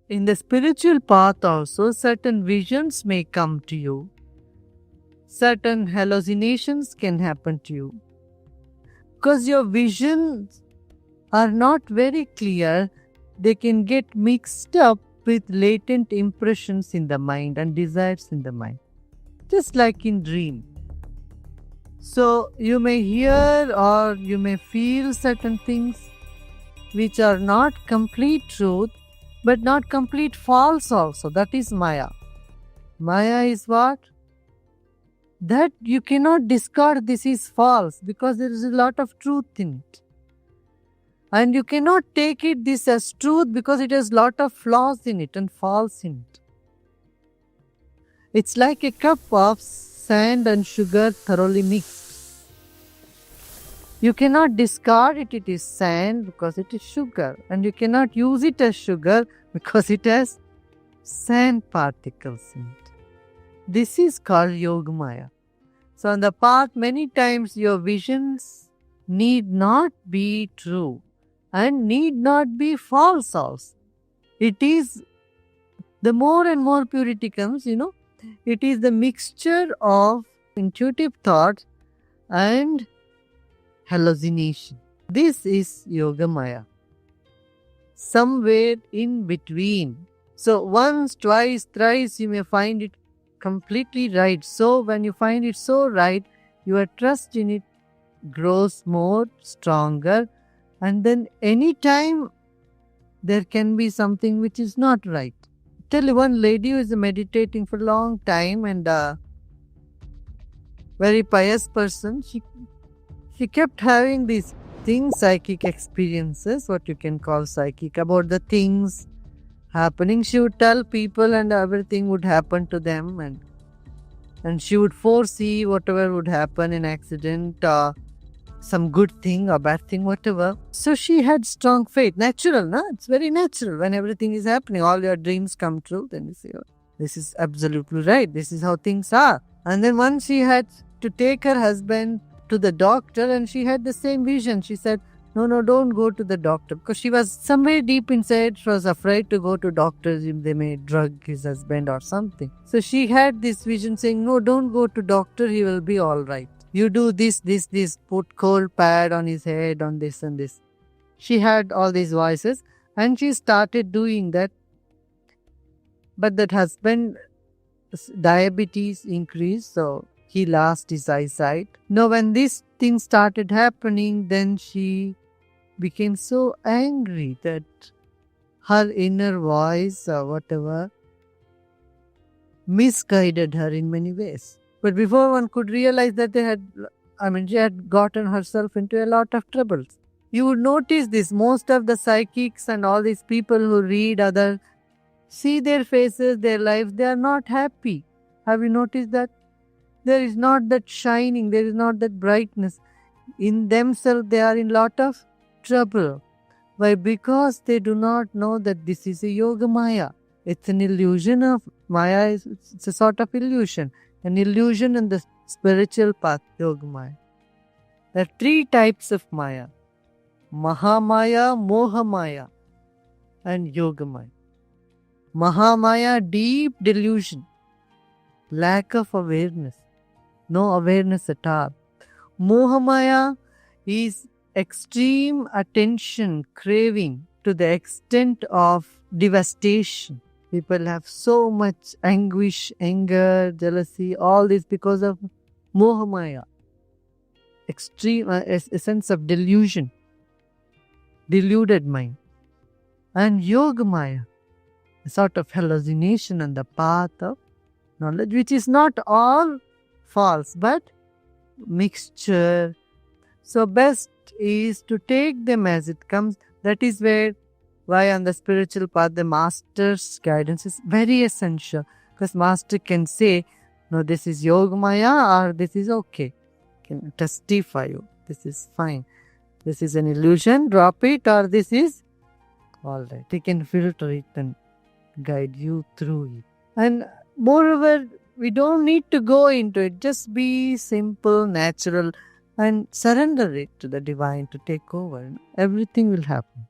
in the spiritual path also, certain visions may come to you. Certain hallucinations can happen to you. Because your visions are not very clear, they can get mixed up with latent impressions in the mind and desires in the mind. Just like in dream. So you may hear or you may feel certain things which are not complete truth, but not complete false also. That is Maya. Maya is what? That you cannot discard this is false because there is a lot of truth in it. And you cannot take it this as truth because it has lot of flaws in it and false in it. It's like a cup of sand and sugar thoroughly mixed. You cannot discard it, it is sand because it is sugar. And you cannot use it as sugar because it has sand particles in it. This is called Yogamaya. So on the path, many times your visions need not be true and need not be false also. It is, the more and more purity comes, it is the mixture of intuitive thought and hallucination. This is Yogamaya. Somewhere in between. So once, twice, thrice you may find it completely right. So when you find it so right, your trust in it grows more stronger, and then anytime there can be something which is not right. Tell you one lady who is meditating for a long time and a very pious person, she kept having these things, psychic experiences, what you can call psychic, about the things happening. She would tell people and everything would happen to them, and she would foresee whatever would happen, an accident or some good thing or bad thing, whatever. So she had strong faith. Natural, no? It's very natural. When everything is happening, all your dreams come true, then you say, oh, this is absolutely right. This is how things are. And then once she had to take her husband to the doctor and she had the same vision. She said, no, don't go to the doctor. Because she was somewhere deep inside, she was afraid to go to doctors if they may drug his husband or something. So she had this vision saying, no, don't go to doctor, he will be all right. You do this, put cold pad on his head, on this and this. She had all these voices and she started doing that. But that husband, diabetes increased, so he lost his eyesight. Now when this thing started happening, then she became so angry that her inner voice or whatever misguided her in many ways. But before one could realize that she had gotten herself into a lot of troubles. You would notice this, most of the psychics and all these people who read other, see their faces, their lives, they are not happy. Have you noticed that? There is not that shining, there is not that brightness. In themselves, they are in lot of trouble. Why? Because they do not know that this is a Yoga Maya. It's an illusion of Maya, it's a sort of illusion. An illusion in the spiritual path, Yoga Maya. There are 3 types of Maya. Mahamaya, Mohamaya, and Yoga Maya. Mahamaya, deep delusion, lack of awareness. No awareness at all. Mohamaya is extreme attention, craving to the extent of devastation. People have so much anguish, anger, jealousy, all this because of Mohamaya. Extreme, a sense of delusion, deluded mind. And Yogamaya, a sort of hallucination on the path of knowledge, which is not all false, but mixture. So best is to take them as it comes. That is why on the spiritual path the master's guidance is very essential. Because master can say, no, this is Yogamaya or this is okay. Can testify you. This is fine. This is an illusion, drop it, or this is all right. He can filter it and guide you through it. And moreover, we don't need to go into it. Just be simple, natural, and surrender it to the divine to take over. Everything will happen.